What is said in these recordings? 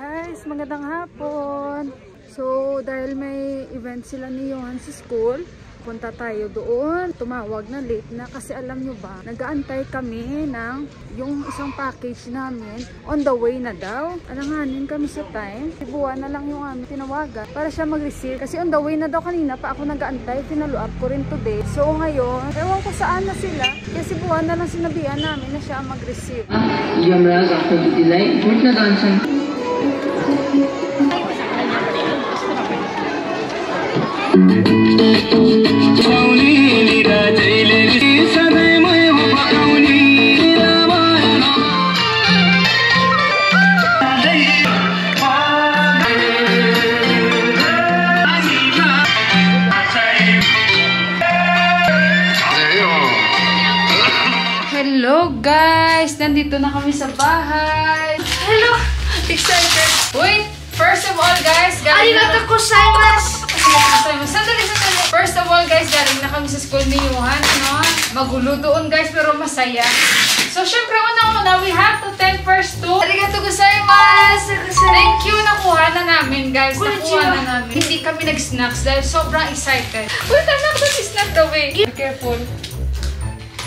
Guys, magandang hapon. So, dahil may event sila ni Johan sa school, punta tayo doon. Tumawag na, late na kasi alam nyo ba, nag-aantay kami ng yung isang package namin. On the way na daw. Alanganin kami sa time. Buwan na lang yung aming tinawagan para siya mag-receive. Kasi on the way na daw, kanina pa ako nag-aantay. Finalo up ko rin today. So ngayon, ewan ko saan na sila. Kasi buwan na lang sinabihan namin na siya mag-receive. Yamraz after the delay, Mutla Dancing. Hello guys! Nandito na kami sa bahay. Hello! Excited! Wait! First of all guys, Arigatou gozaimasu! Sandali! First of all guys, galing na kami sa school ni Johan. Ano? Magulo doon guys, pero masaya. So syempre una-una, we have to thank first to Arigatou gozaimasu! Thank you! Nakuha na namin guys. Nakuha na namin. Hindi kami nag-snacks dahil sobrang excited. Wait, anak, don't snack the way. Be careful.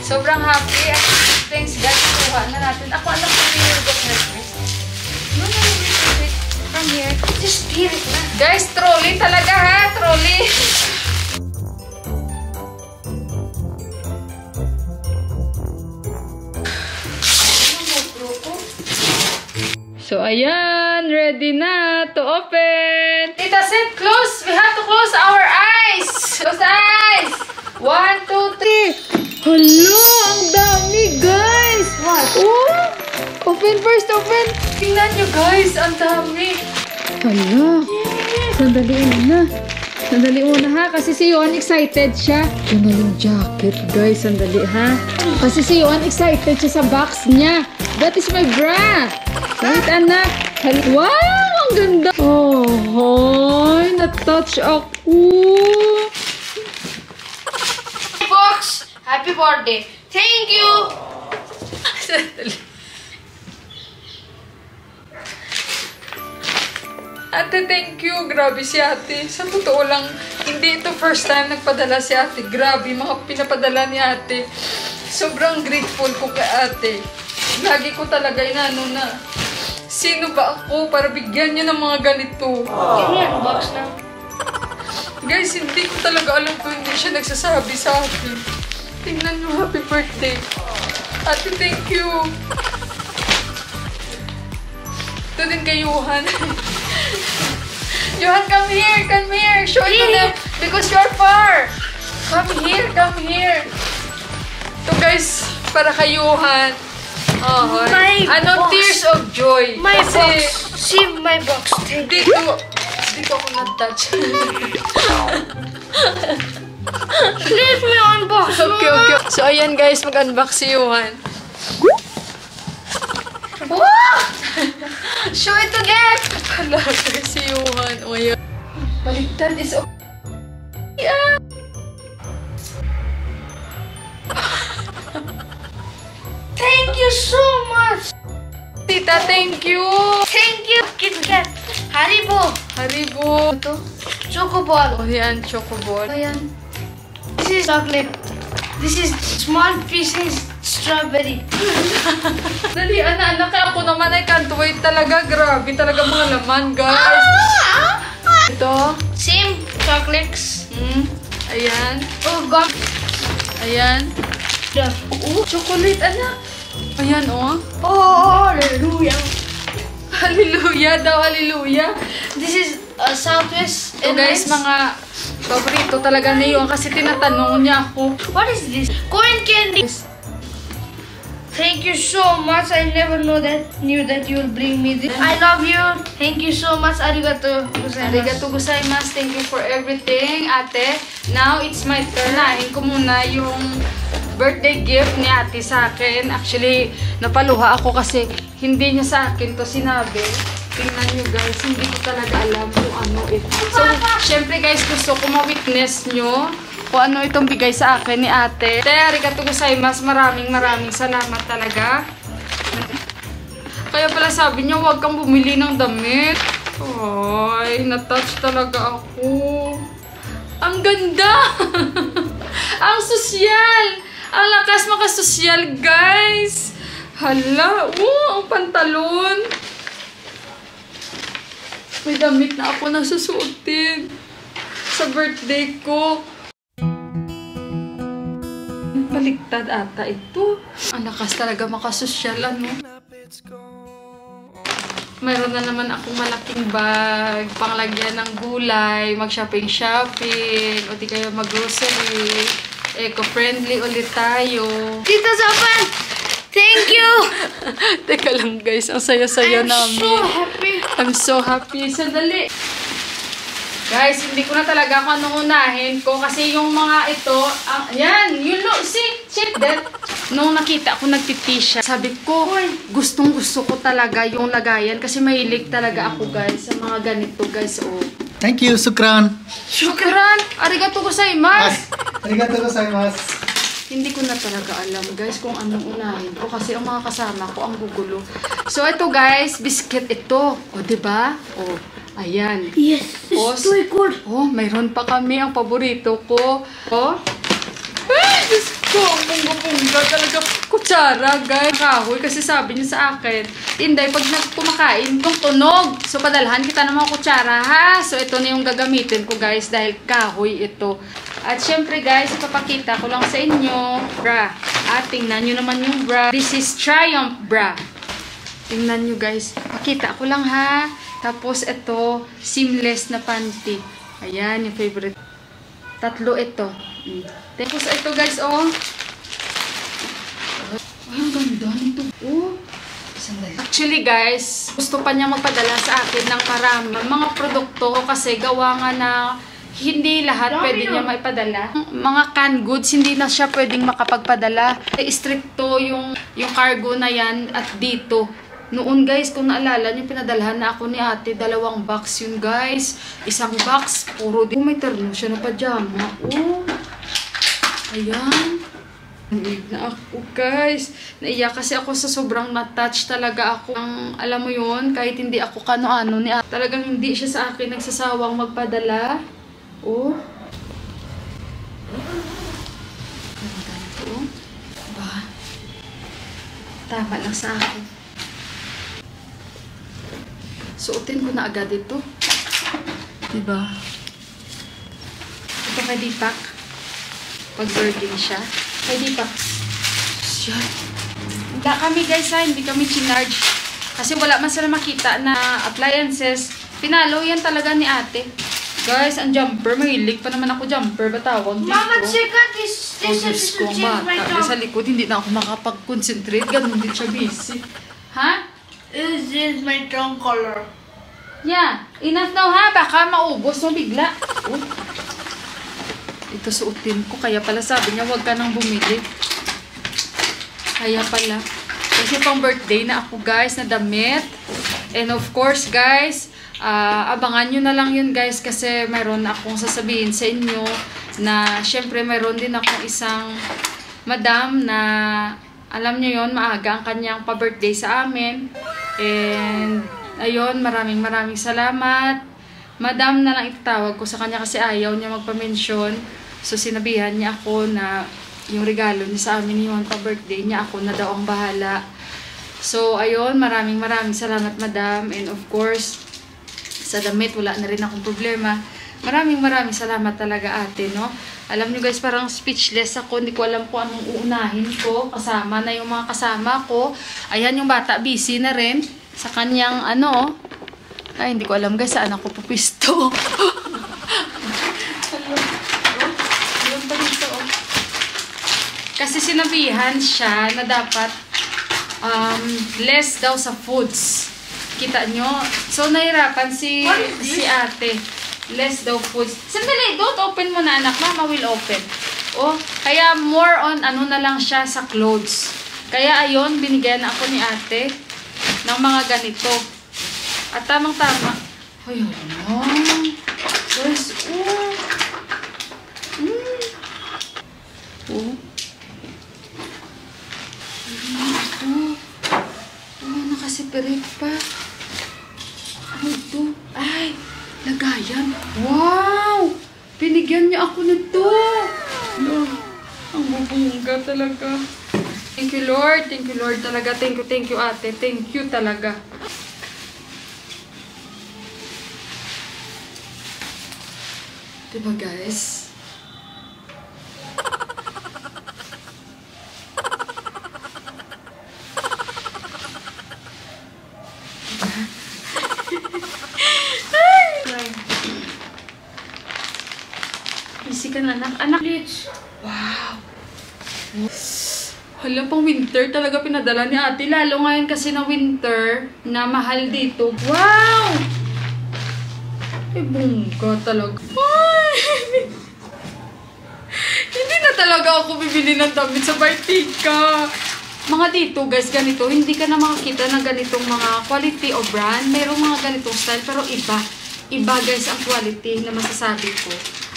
Sobrang happy at thanks God, nakuha na natin. Ako alam ko yung request. No, wait. From here. Just spirit na. Guys, trolley talaga ha, trolley. So ayan, ready na to open. Tita said close. We have to close our eyes. Close the eyes. 1, 2, 3. Hello! Ang dami, guys! What? Oh! Open first, open! Tingnan nyo, guys! Ang dami! Hello! Sandali muna. Sandali muna, ha? Kasi si Johan excited siya. Yun na yung jacket, guys. Sandali, ha? Kasi si Johan excited siya sa box niya. That is my bra! Wait, anak! Wow! Ang ganda! Oh, hoy! Na-touch ako! Box! Happy birthday! Thank you! Ate, thank you. Grabe si ate. Sa totoo lang, hindi ito first time nagpadala si ate. Grabe, mga pinapadala ni ate. Sobrang grateful ko kay ate. Lagi ko talaga inano na, sino ba ako para bigyan niya ng mga ganito? Ganyan, box na. Guys, hindi ko talaga alam kung hindi siya nagsasabi sa akin. Tingnan nyo, happy birthday. Ate, thank you. Ito din kay Johan. Johan, come here, come here. Show it to them because you're far. Come here, come here. Ito guys, para kay Johan. Oh, ano, tears of joy. My kasi, box. See my box. Thank you. Dito ako nag-touch. Let me unbox. Okay. So, ayan guys, mag-unbox si Johan. Wow! Show it to them. Palagay si Johan. O, ayan. Baligtad is okay. Yeah. Thank you so much. Tita, thank you. Thank you. Kit Kat. Haribo. Haribo. Ito. Chocoball. O, yan, chocoball. Ayan. This is chocolate. This is small pieces strawberry. Dali, anak, kaya ako naman ay can't wait talaga. Grabe talaga mga laman, guys. Ito. Same chocolates. Ayan. Oh, gum. Ayan. Chocolate, anak. Ayan, oh. Oh, hallelujah. Hallelujah daw, hallelujah. This is Southwest So guys, mga paborito talaga na yun kasi tinatanong niya ako. What is this? Coin candy. Thank you so much. I never knew that you will bring me this. I love you. Thank you so much. Arigatou gozaimasu. Arigatou gozaimasu. Thank you for everything, ate. Now, it's my turn. Nahin ko muna yung birthday gift ni ate sa akin. Actually, napaluha ako kasi hindi niya sa akin to sinabi. Tingnan nyo guys, hindi ko talaga alam kung ano ito. So, syempre guys, gusto ko ma-witness nyo kung ano itong bigay sa akin ni ate. Arigatou gozaimasu. Maraming salamat talaga. Kaya pala sabi niya, huwag kang bumili ng damit. Ay, na-touch talaga ako. Ang ganda! Ang sosyal! Ang lakas makasosyal, guys! Hala! Ang pantalon! May damit na ako nasusuotin sa birthday ko. Baliktad ata ito. Ang lakas talaga makasosyal, ano? Mayroon na naman akong malaking bag, panglagyan ng gulay, mag-shopping-shopping, o di kaya mag-grocery. Eco-friendly ulit tayo. Tita Sophia, thank you! Teka lang guys, ang saya-saya namin. I'm so happy. I'm so happy. Sandali. Guys, hindi ko na talaga kung anong unahin ko kasi yung mga ito, yan, you know, see, check that. Nung nakita ko nagtitisya, sabi ko, gustong-gusto ko talaga yung lagayan kasi mahilig talaga ako guys sa mga ganito guys. Oh. Thank you, Sukran. Shukran! Arigato gozaimasu! Arigato gozaimasu. Hindi ko na talaga alam guys kung anong unahin ko kasi ang mga kasama ko ang gugulo. So ito guys, biscuit ito. O diba? O, ayan. Yes, it's so good. Oh, mayroon pa kami ang paborito ko. Oh. Ay, Diyos ko, ang bunga-bunga talaga. Kutsara, guys. Kahoy, kasi sabi niya sa akin, Inday, pag kumakain, itong tunog. So, padalhan kita ng mga kutsara, ha? So, ito na yung gagamitin ko, guys, dahil kahoy ito. At syempre, guys, ipapakita ko lang sa inyo, bra. At tingnan nyo naman yung bra. This is Triumph bra. Tingnan nyo, guys. Pakita ko lang, ha? Tapos, ito, seamless na panty. Ayan, yung favorite. Tatlo ito. Tapos, ito, guys, oh. Ay, ang ganda nito. Oh. Sandali. Actually, guys, gusto pa niya magpadala sa akin ng marami. Mga produkto kasi gawa nga na hindi lahat pwede niya maipadala. Mga canned goods, hindi na siya pwedeng makapagpadala. Stricto yung cargo na yan at dito. Noon guys, kung naalala niyo, pinadalhan na ako ni ate, 2 box yun guys. 1 box, puro din. May terno siya na pajama. Oh. Ayan. Naiyak na ako guys. Naiyak kasi ako sa sobrang na-touch talaga ako. Alam mo yun, kahit hindi ako kano-ano ni ate. Talagang hindi siya sa akin nagsasawang magpadala. Oh. Ganda nito. Ba? Tama lang sa akin. Suotin ko na agad ito. Diba? Ito kay Deepak. Pag virgin siya. Kay Deepak. Siya. Wala kami guys ha. Hindi kami chinarge. Kasi wala man sila makita na appliances. Pinalo yan talaga ni ate. Guys, ang jumper. Mahilig pa naman ako jumper. Batawag dito. Mama, check out this is to change my top. Sa likod, hindi na ako makapag-concentrate. Ganun din siya busy. Ha? This is my tongue color. Yeah. Enough now ha. Baka maubos mo bigla. Oh. Ito suotin ko. Kaya pala sabi niya, huwag ka nang bumili. Kaya pala. Kasi pang birthday na ako guys, na damit. And of course guys, abangan nyo na lang yun guys. Kasi mayroon akong sasabihin sa inyo na syempre mayroon din akong isang madam na alam nyo yun, maaga ang kanyang pa-birthday sa amin. And, ayun, maraming salamat. Madam na lang itatawag ko sa kanya kasi ayaw niya magpa-mention. So, sinabihan niya ako na yung regalo niya sa amin yung pa-birthday niya, ako na daw ang bahala. So, ayun, maraming salamat, madam. And of course, sa damit, wala na rin akong problema. Maraming salamat talaga ate, no? Alam nyo guys, parang speechless ako. Hindi ko alam kung anong uunahin ko. Kasama na yung mga kasama ko. Ayan yung bata, busy na rin. Sa kanyang ano. Ay, hindi ko alam guys, saan ako pupisto. Kasi sinabihan siya na dapat less daw sa foods. Kita nyo? So, nahirapan si ate. Less daw foods. Sandali, don't open mo na anak. Mama will open. Oh, kaya more on ano na lang siya sa clothes. Kaya ayun, binigyan ako ni ate ng mga ganito. At tamang-tama. Ay, ano? Guys, oh. Oh. Oh, nakasip spray pa. Ano ito? Ay, lagayan. Wow! Binigyan niya ako nito. No, ang bubungga talaga. Thank you, Lord. Thank you, Lord talaga. Thank you, ate. Thank you talaga. Diba, guys? Easy ka na, anak. Anak, please. Wow. Hala, pang winter talaga pinadala ni ate. Lalo ngayon kasi na winter, na mahal dito. Wow! Ay, bungga talaga. Ay! Hindi na talaga ako bibili ng damit sa Bartika. Mga dito, guys, ganito. Hindi ka na makakita ng ganitong mga quality o brand. Merong mga ganitong style, pero iba. Iba, guys, ang quality na masasabi ko.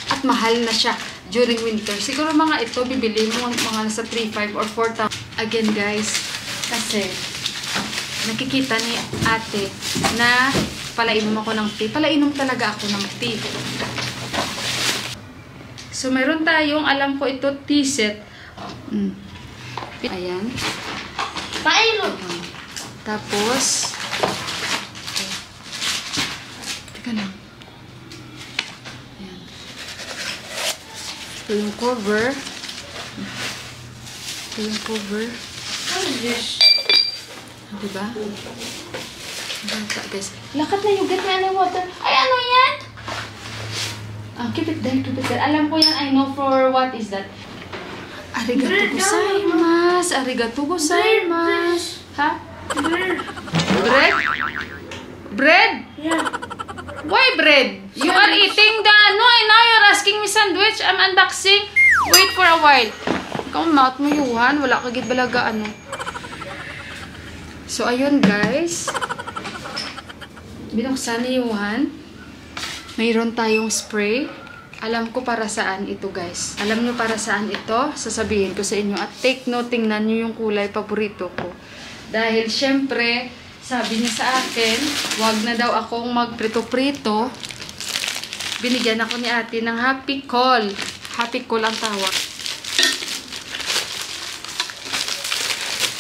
At mahal na siya during winter. Siguro mga ito, bibili mo mga nasa 3,500 or 4,000. Again, guys, kasi nakikita ni ate na palainom ako ng tea. Palainom talaga ako ng tea. So, meron tayong, alam ko ito, tea set. Ayan. Pailog. Tapos, teka lang. Ayan. Ito yung cover. Ito yung cover. What is this? Diba? Bata, guys. Lakad na yung get na ng water. Ay, ano yan? Keep it there, keep it there. Alam ko yan, I know for what is that. Arigato gozaimasu. Arigato gozaimasu. Ha? Bread. Bread? Bread? Yeah. Why bread? You are eating the ano, and now you're asking me sandwich. I'm unboxing. Wait for a while. Ikaw, mouth mo, Yuhan. Wala ka gid balaga, ano. So, ayun, guys. Binuksan ni Yuhan. Mayroon tayong spray. Alam ko para saan ito, guys. Alam nyo para saan ito? Sasabihin ko sa inyo. At take note, tingnan nyo yung kulay paborito ko. Dahil, syempre, sabi niya sa akin, wag na daw akong magprito-prito. Binigyan ako ni ate ng Happy Call. Happy Call ang tawag.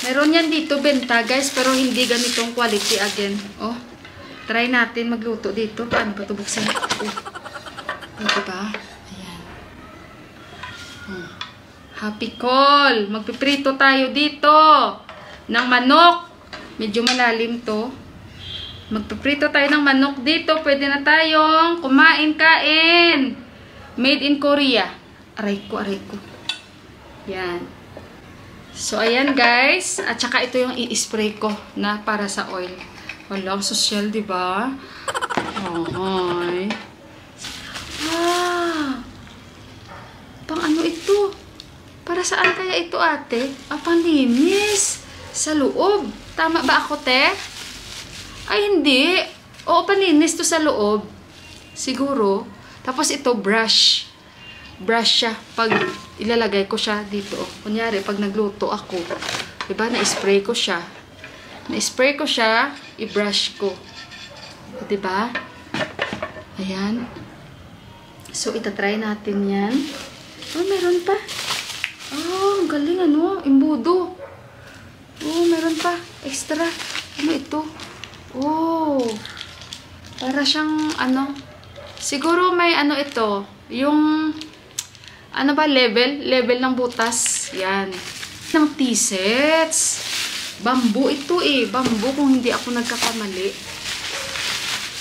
Meron yan dito benta, guys, pero hindi ganitong quality again. Oh, try natin magluto dito. Paano ba ito buksan? Oh, diba? Ayan. Oh. Happy Call. Magpiprito tayo dito ng manok. Medyo malalim to. Magpiprito tayo ng manok dito. Pwede na tayong kumain-kain. Made in Korea. Aray ko, aray ko. Yan. So, ayan, guys. At saka ito yung i-spray ko na para sa oil. Wala, social, diba? Okay. Ah! Pang ano ito? Para saan kaya ito, ate? Panlinis. Sa loob. Tama ba ako, te? Ay, hindi. Oo, panlinis to sa loob. Siguro. Tapos ito, brush. Brush siya. Pag ilalagay ko siya dito. Kunyari, pag nagluto ako. Diba? Na-spray ko siya. Na-spray ko siya, i-brush ko. Diba? Ayan. So, itatry natin yan. Oh, meron pa. Oh, ang galing, ano? Imbudo. Oh, meron pa. Extra. Ano ito? Oh. Para siyang, ano. Siguro may ano ito. Yung, ano ba, level? Level ng butas. Yan. Ng tea sets. Bamboo ito eh. Bamboo kung hindi ako nagkakamali.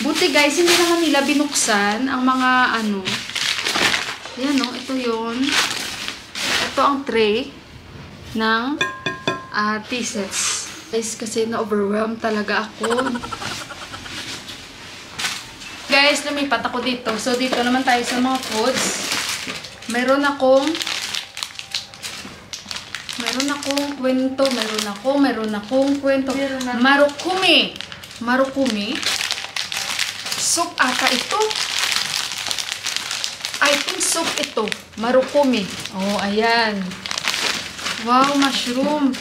Buti guys, hindi naman nila binuksan ang mga ano. Yan o. Ito yun. Ito ang tray ng tea sets. Guys, kasi na-overwhelmed talaga ako. Guys, lumipat ako dito. So, dito naman tayo sa mga foods. Meron akong kwento. Meron akong kwento. Marukumi. Marukumi. Soup ata ito. I think soup ito. Marukumi. Oh, ayan. Wow, mushroom.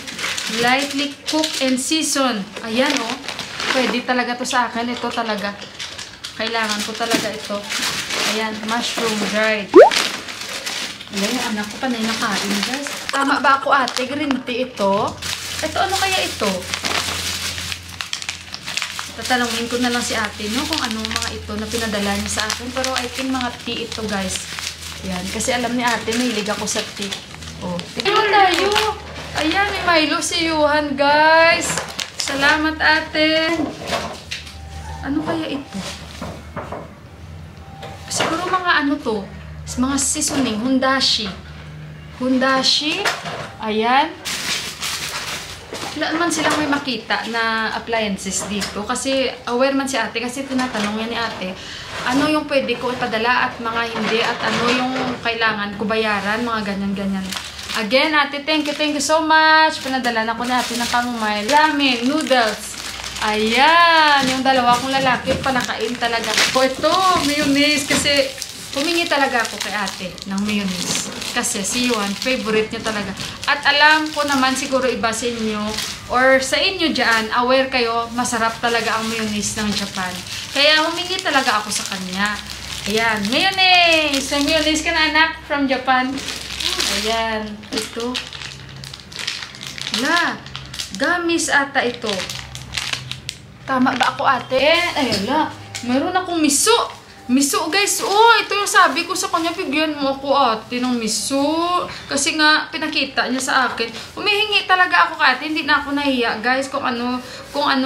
Lightly cook and season. Ayan, oh. pwede talaga to sa akin. Ito talaga. Kailangan ko talaga ito. Ayan, mushroom dried. Ayan, anak ko panay nakain, guys. Tama ba ako, ate? Green tea ito. Ito, ano kaya ito? Tatanungin ko na lang si ate, no? Kung ano mga ito na pinadala niya sa akin. Pero I think mga tea ito, guys. Ayan, kasi alam ni ate, mahilig ako sa tea. Oh, tignan tayo. Ayan, may Milo si Yuhan, guys. Salamat, ate. Ano kaya ito? Siguro mga ano to. Mga seasoning. Hundashi. Hundashi. Ayan. Wala naman silang may makita na appliances dito. Kasi aware man si ate. Kasi tinatanong yan ni ate. Ano yung pwede ko ipadala at mga hindi. At ano yung kailangan ko bayaran. Mga ganyan-ganyan. Again, ate, thank you so much. Pinadala na ko na ate ng pang-mile. Ramen, noodles. Ayan. Yung dalawa kong lalaki, panakain talaga. O ito, mayonnaise. Kasi humingi talaga ako kay ate ng mayonnaise. Kasi si Yuan, favorite niya talaga. At alam ko naman siguro iba sa inyo or sa inyo dyan, aware kayo, masarap talaga ang mayonnaise ng Japan. Kaya humingi talaga ako sa kanya. Ayan, mayonnaise! So, mayonnaise ka na anak from Japan. Ayan, ito. Wala, gamis ata ito. Tama ba ako ate? Ayan la, meron akong miso. Miso guys, oh, ito yung sabi ko sa kanya, bigyan mo ako ate ng miso. Kasi nga, pinakita niya sa akin. Humihingi talaga ako ate, hindi na ako nahiya guys kung ano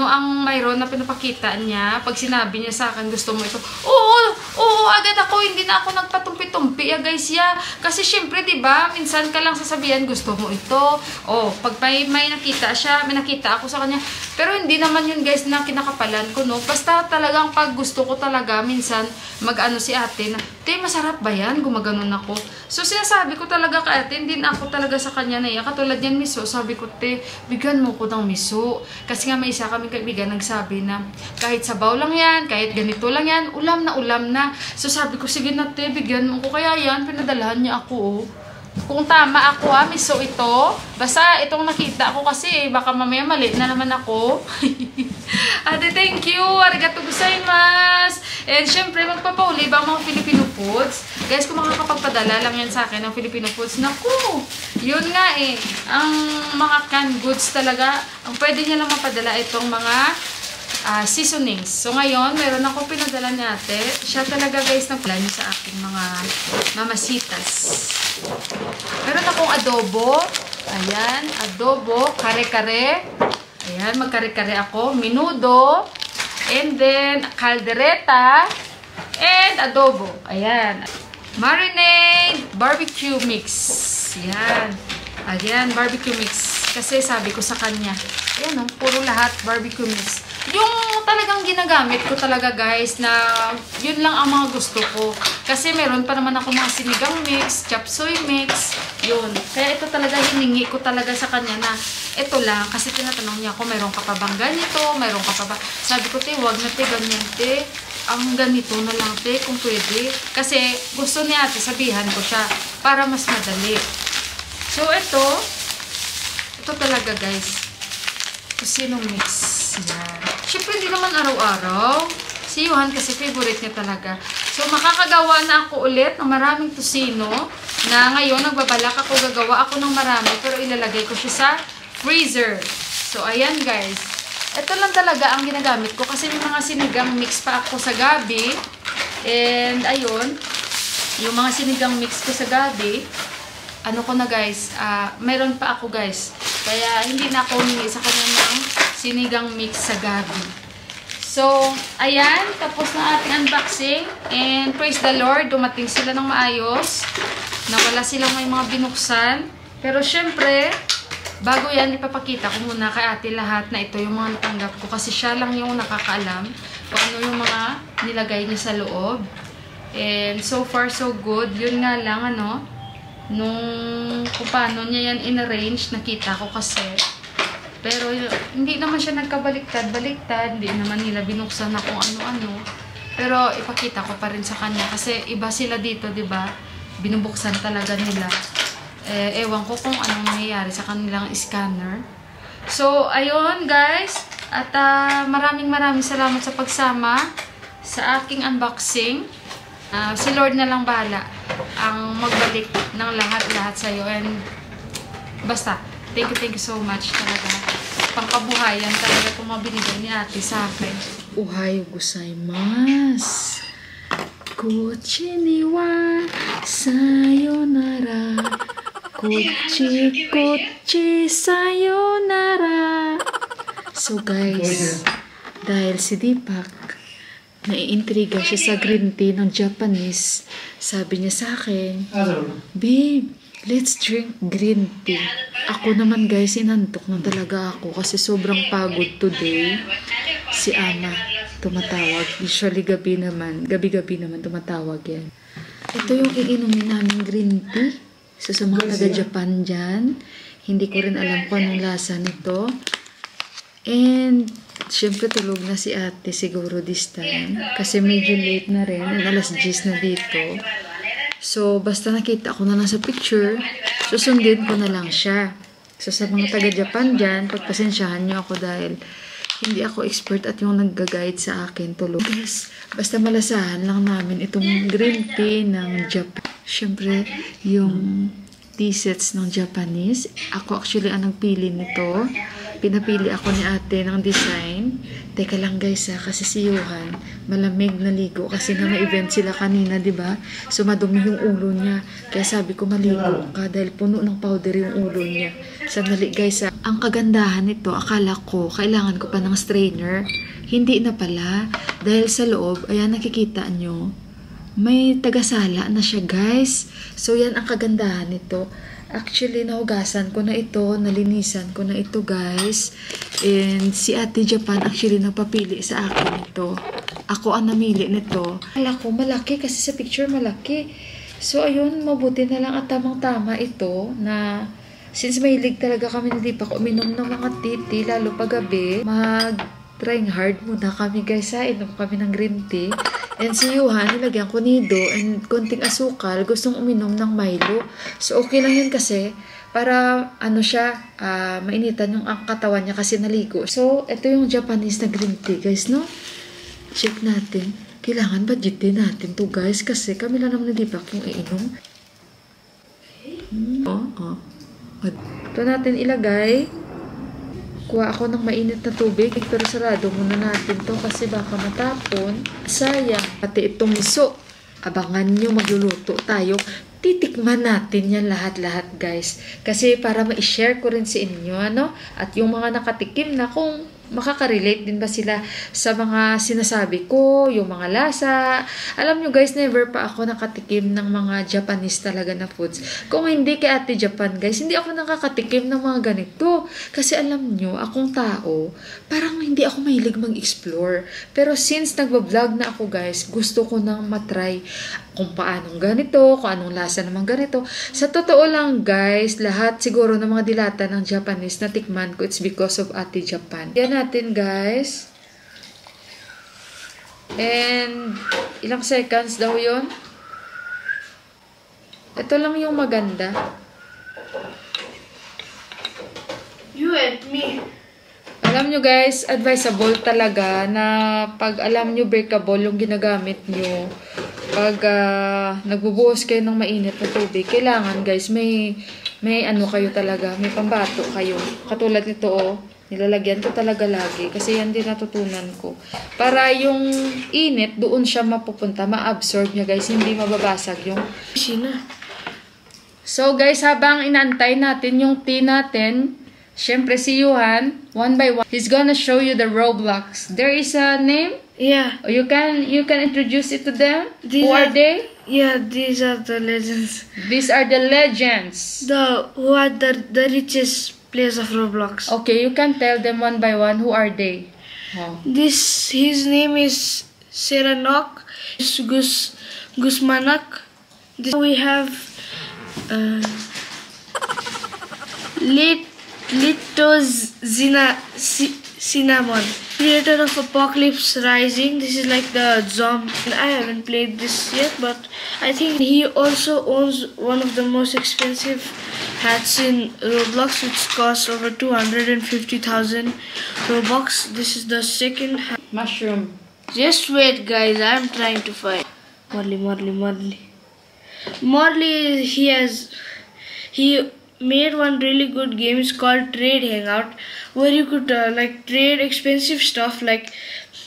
ang mayroon na pinapakita niya. Pag sinabi niya sa akin, gusto mo ito. Oo, agad ako, hindi na ako nagpatumpi-tumpi ya guys ya. Kasi syempre, diba, minsan ka lang sasabihan, gusto mo ito. Oh, pag may nakita siya, may nakita ako sa kanya. Pero hindi naman yun guys na kinakapalan ko, no. Basta talagang pag gusto ko talaga, minsan, mag-ano si ate na, te, masarap ba yan? Gumaganon ako. So, sinasabi ko talaga kay ate, hindi na ako talaga sa kanya na iya. Katulad yan, miso, sabi ko, te, bigyan mo ko ng miso. Kasi nga may isa kaming kaibigan nagsabi na, kahit sabaw lang yan, kahit ganito lang yan, ulam na. So, sabi ko, sige na, te, bigyan mo ko. Kaya yan, pinadalahan niya ako, oh. Kung tama ako ha, miso ito. Basta itong nakita ko kasi baka mamaya mali na naman ako. Ate, thank you. Arigatou gozaimasu. And syempre, magpapauli ba ang mga Filipino foods? Guys, kung makakapagpadala lang yan sa akin ng Filipino foods, naku, yun nga eh. Ang mga canned goods talaga, ang pwede niya lang mapadala itong mga seasonings. So ngayon, meron ako pinadala ni ate. Siya talaga guys, nagpala niya sa aking mga mamasitas. Meron akong adobo. Ayan, adobo, kare-kare. Ayan, magkare-kare ako. Menudo. And then, caldereta. And adobo. Ayan. Marinade, barbecue mix. Ayan. Ayan, barbecue mix. Kasi sabi ko sa kanya, ayan, puro lahat barbecue mix. Yung talagang ginagamit ko talaga guys na yun lang ang mga gusto ko. Kasi meron pa naman ako mga sinigang mix, chop suey mix, yun. Kaya ito talaga hiningi ko talaga sa kanya na ito lang. Kasi tinatanong niya ako, meron ka pa bang ganito? Meron ka pa ba? Sabi ko, te, wag na te, ganyan te. Ang ganito na lang te, kung pwede. Kasi gusto niya ate, sabihan ko siya para mas madali. So ito talaga guys. Kusinong mix. Yan. Siyempre, hindi naman araw-araw. Si Yuhan kasi favorite niya talaga. So, makakagawa na ako ulit ng maraming tusino. Na ngayon, nagbabalak ako, gagawa ako ng marami. Pero ilalagay ko siya sa freezer. So, ayan guys. Ito lang talaga ang ginagamit ko. Kasi may mga sinigang mix pa ako sa gabi. And, ayun. Yung mga sinigang mix ko sa gabi. Ano ko na guys. Meron pa ako guys. Kaya, hindi na ako humingi sa kanya ng sinigang mix sa gabi. So, ayan. Tapos na ating unboxing. And praise the Lord, dumating sila ng maayos. Nawala silang may mga binuksan. Pero syempre, bago yan, ipapakita ko muna kay ate lahat na ito yung mga natanggap ko. Kasi siya lang yung nakakaalam kung ano yung mga nilagay niya sa loob. And so far, so good. Yun nga lang, ano, kung paano niya yan in-arrange, nakita ko kasi. Pero hindi naman siya nagkabaliktad-baliktad. Hindi naman nila binuksan na kung ano-ano. Pero ipakita ko pa rin sa kanya. Kasi iba sila dito, diba? Binubuksan talaga nila. Ewan ko kung anong nangyayari sa kanilang scanner. So, ayun guys. At maraming salamat sa pagsama sa aking unboxing. Si Lord na lang bahala ang magbalik ng lahat-lahat sa'yo. And basta, thank you so much talaga. Pangkabuhayan talaga itong mabinigay ni ate sa akin. Ohayo gozaimasu. Konnichiwa, sayonara. Kochi, sayonara. So guys, dahil si Deepak, naiintriga siya sa green tea ng Japanese, sabi niya sa akin, babe, let's drink green tea. Ako naman guys, inantok na talaga ako kasi sobrang pagod today. Si Ama tumatawag. Usually gabi-gabi naman tumatawag yan. Ito yung iinumin namin green tea. So sa mga taga-Japan dyan, hindi ko rin alam kung anong lasa nito. And syempre tulog na si ate siguro this time. Kasi medyo late na rin. And alas 10 na dito. So basta nakita ko na lang sa picture, susundin ko na lang siya. So sa mga taga-Japan dyan, pagpasensyahan nyo ako dahil hindi ako expert at yung nag-guide sa akin tulog. Guys, basta malasahan lang namin itong green tea ng Japan. Siyempre, yung tea sets ng Japanese. Ako actually ang nagpili nito. Pinapili ako ni ate ng design. Teka lang guys kasi si Johan malamig na ligo kasi nga may event sila kanina, diba? So madumi yung ulo niya. Kaya sabi ko maligo ka dahil puno ng powder yung ulo niya. Sandali guys Ang kagandahan nito, akala ko kailangan ko pa ng strainer. Hindi na pala. Dahil sa loob, ayan nakikita nyo, may tagasala na siya guys. So yan ang kagandahan nito. Actually, nahugasan ko na ito, nalinisan ko na ito, guys. And si Ate Japan actually nagpapili sa akin ito. Ako ang namili nito. Akala ko malaki kasi sa picture malaki. So, ayun, mabuti na lang at tamang-tama ito na since mahilig talaga kami na di pa uminom ng mga tea, lalo paggabi, trying hard muna kami guys inom kami ng green tea. And si Johan, nilagyan ko nido and konting asukal, gustong uminom ng Milo. So okay lang yun kasi para mainitan yung ang katawan niya kasi naligo. So ito yung Japanese na green tea guys, no? Check natin. Kailangan budgetin natin to guys kasi kami lang naman hindi pa kung iinom. Ito natin ilagay. Kuha ako ng mainit na tubig, pero sarado muna natin to kasi baka matapon. Sayang, pati itong miso. Abangan nyo, magluluto tayo. Titikman natin yan lahat-lahat guys. Kasi para ma-share ko rin sa inyo, At yung mga nakatikim na kung makaka-relate din ba sila sa mga sinasabi ko, yung mga lasa. Alam nyo guys, never pa ako nakatikim ng mga Japanese talaga na foods. Kung hindi kay Ate Japan guys, hindi ako nakakatikim ng mga ganito. Kasi alam nyo, akong tao, parang hindi ako mahilig mag-explore. Pero since nagbablog na ako guys, gusto ko nang matry kung paanong ganito, kung anong lasa naman ganito. Sa totoo lang guys, lahat siguro ng mga dilata ng Japanese na tikman ko, it's because of Ate Japan. Yan natin guys. And ilang seconds daw yon. Ito lang yung maganda. You and me. Alam nyo guys, advisable talaga na pag alam nyo breakable yung ginagamit nyo, pag nagbubuhos kayo ng mainit na tubig, kailangan guys may kayo talaga, may pambato kayo. Katulad nito nilalagyan ko talaga lagi kasi yan din natutunan ko. Para yung init doon siya mapupunta, ma-absorb niya guys, hindi mababasag yung sina. So guys, habang inaantay natin yung tea natin, syempre si Johan, one by one, he's gonna show you the Roblox. There is a name? Yeah. You can introduce it to them? Who are they? Yeah, these are the legends. These are the legends. Who are the richest players of Roblox. Okay, you can tell them one by one. Who are they? His name is Seranok, Gusmanak. We have Cinnamon, creator of Apocalypse Rising. This is like the zombie. I haven't played this yet, but I think he also owns one of the most expensive hats in Roblox which cost over 250,000 Robux. This is the second hat. Mushroom. Just wait guys, I'm trying to find Morley. Morley, he made one really good game. It's called Trade Hangout, where you could like trade expensive stuff like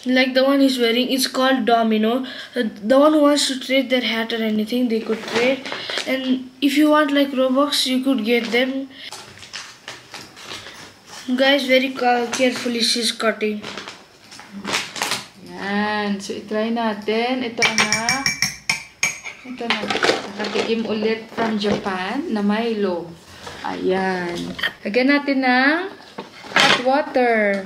the one he's wearing. It's called Domino. The one who wants to trade their hat or anything, they could trade. And if you want like Robux, you could get them. Guys, very carefully she's cutting. Yan. So, itry natin. Ito, anak. Ito na. Nakatikim ulit from Japan na Milo. Ayan. Lagyan natin ng hot water.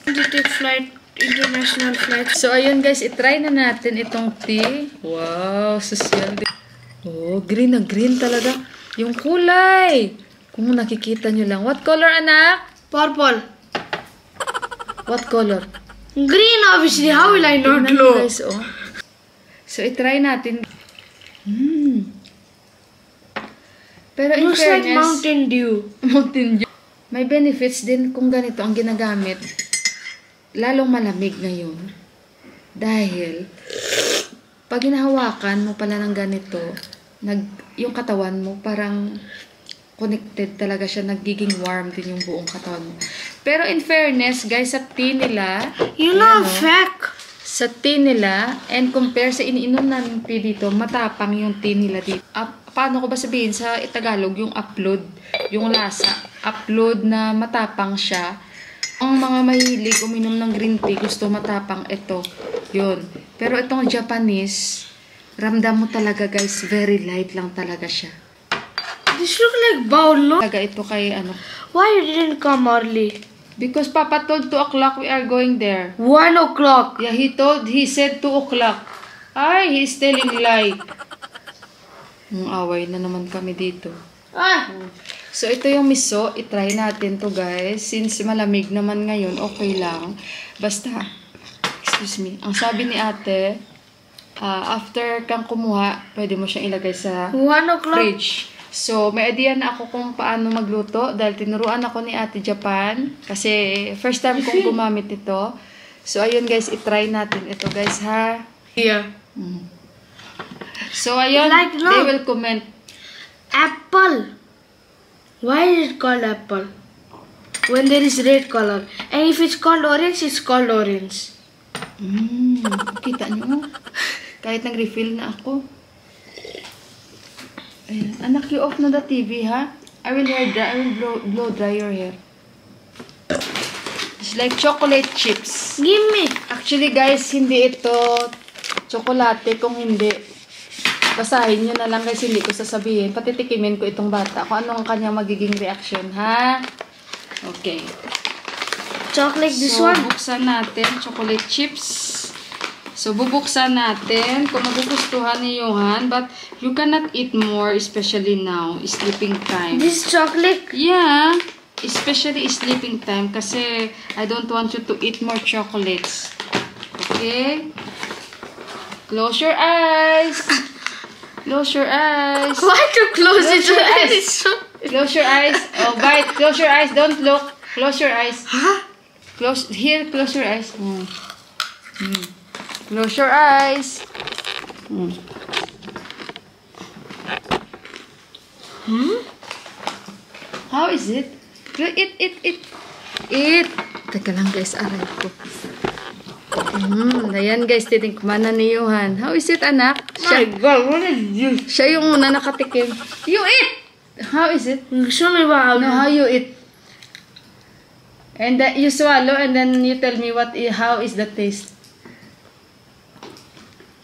To take flight, international flight. So, ayun guys, itry na natin itong tea. Wow, social. Oh, green na green talaga. Yung kulay. Kung nakikita nyo lang. What color, anak? Purple. What color? Green, obviously. How will I not know? Guys, oh. So, itry natin. Pero in Looks like fairness, Mountain Dew. Mountain Dew. May benefits din kung ganito ang ginagamit. Lalong malamig ngayon. Dahil, pag hinahawakan mo pala ng ganito, yung katawan mo parang connected talaga siya. Nagiging warm din yung buong katawan mo. Pero in fairness, guys, sa tea nila, You know, fake. sa tea nila, and compare sa iniinom namin tea dito, matapang yung tea nila dito. Paano ko ba sabihin sa Tagalog, yung upload, yung lasa, upload na matapang siya. Ang mga mahilig uminom ng green tea, gusto matapang ito. Yun. Pero itong Japanese, ramdam mo talaga guys, very light lang talaga siya. This look like bowl, no? Talaga ito kay ano. Why you didn't come early? Because Papa told 2 o'clock we are going there. 1 o'clock. Yeah, he said 2 o'clock. Ay, he's telling lie. Away na naman kami dito. So, ito yung miso. I-try natin to guys. Since malamig naman ngayon, okay lang. Basta, excuse me. Ang sabi ni ate, after kang kumuha, pwede mo siyang ilagay sa 1 o'clock. fridge. So, may idea na ako kung paano magluto dahil tinuruan ako ni Ate Japan kasi first time kong gumamit ito. So, ayun guys, itry natin ito guys ha. Yeah. So, ayun, Like, no. they will comment. Apple. Why is it called apple? When there is red color. And if it's called orange, it's called orange. Kita nyo? Kahit nag-refill na ako. Ayan. Anak, you off na the TV, ha? I will blow dry your hair. It's like chocolate chips. Give me. Actually, guys, hindi ito tsokolate. Kung hindi, basahin nyo na lang guys, hindi ko sasabihin. Patitikimin ko itong bata kung ano ang kanyang magiging reaction, ha? Okay. Chocolate this So, one. buksan natin chocolate chips. So, bubuksan natin kung magugustuhan ni Johan. But, you cannot eat more, especially now, sleeping time. This chocolate. Yeah, especially sleeping time kasi I don't want you to eat more chocolates. Okay? Close your eyes. Close your eyes. Why to close it? Close your eyes. It's so- Close your eyes. Oh, bite. Close your eyes. Don't look. Close your eyes. Huh? Close your eyes. Close your eyes. How is it? Eat. Teka lang guys, aray ko. Ayan guys, titikman na ni Johan. How is it, anak? My God, what is this? Siya yung una nakatikim. You eat! How is it? Show me how. No, how you eat? And then you swallow and then you tell me how is the taste.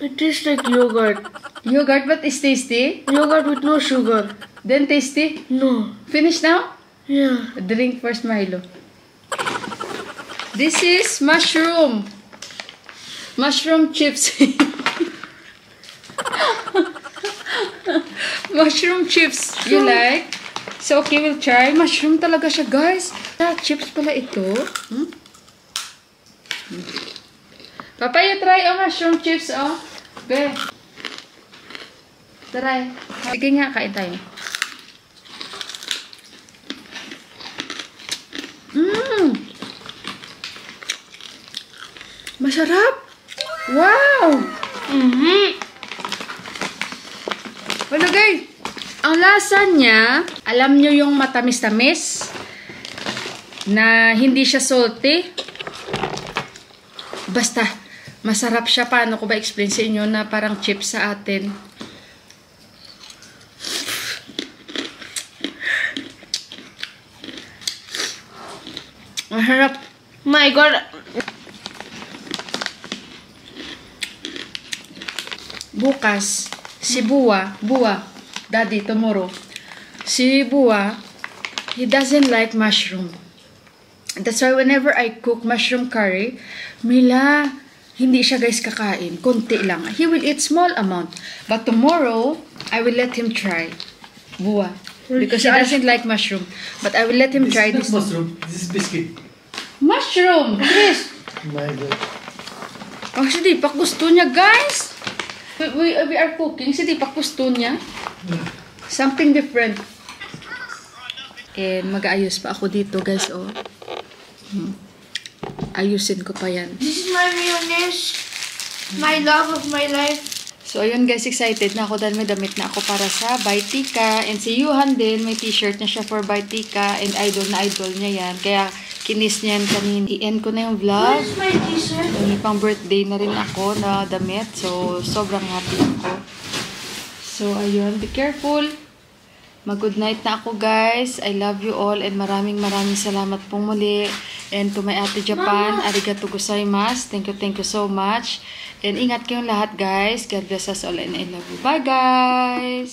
It tastes like yogurt. Yogurt, but it's tasty. Yogurt with no sugar. Then tasty. No. Finish now? Yeah. Drink first, Milo. This is mushroom. Mushroom chips. Mushroom chips. You like? So, okay, we'll try. Mushroom talaga siya, guys. Chips pala ito. Papa, you try mushroom chips, oh. Be. Try. Sige nga, kain tayo. Masarap! Wow! Wala guys! Ang lasa niya, alam nyo yung matamis-tamis na hindi siya salty. Basta, masarap siya. Paano ko ba explain sa inyo na parang chips sa atin? Masarap. My God. Bukas, si Bua, Daddy, tomorrow, si Bua, he doesn't like mushroom. That's why whenever I cook mushroom curry, Mila, hindi siya guys kakain. Konti lang. He will eat small amount. But tomorrow, I will let him try. Bua. Because he doesn't like mushroom. But I will let him try this. Mushroom. This is biscuit. Mushroom! Yes! My God. Oh, si Deepak gusto niya, guys. We are cooking. Si Deepak gusto niya. Something different. And mag-aayos pa ako dito, guys, oh. Ayusin ko pa yan. This is my mayonnaise. My love of my life. So, ayun guys, excited na ako dahil may damit na ako para sa Baitika. And si Yuhan din, may t-shirt na siya for Baitika. And idol na idol niya yan. Kaya, kinis niya yan kanina. I-end ko na yung vlog. Where's my t-shirt? May pang birthday na rin ako na damit. So, sobrang happy ako. So, ayun. Be careful. Mag-good night na ako, guys. I love you all. And maraming salamat pong muli. And to my Ate Japan, arigato gozaimasu. Thank you so much. And ingat kayong lahat, guys. God bless us all and I love you. Bye, guys!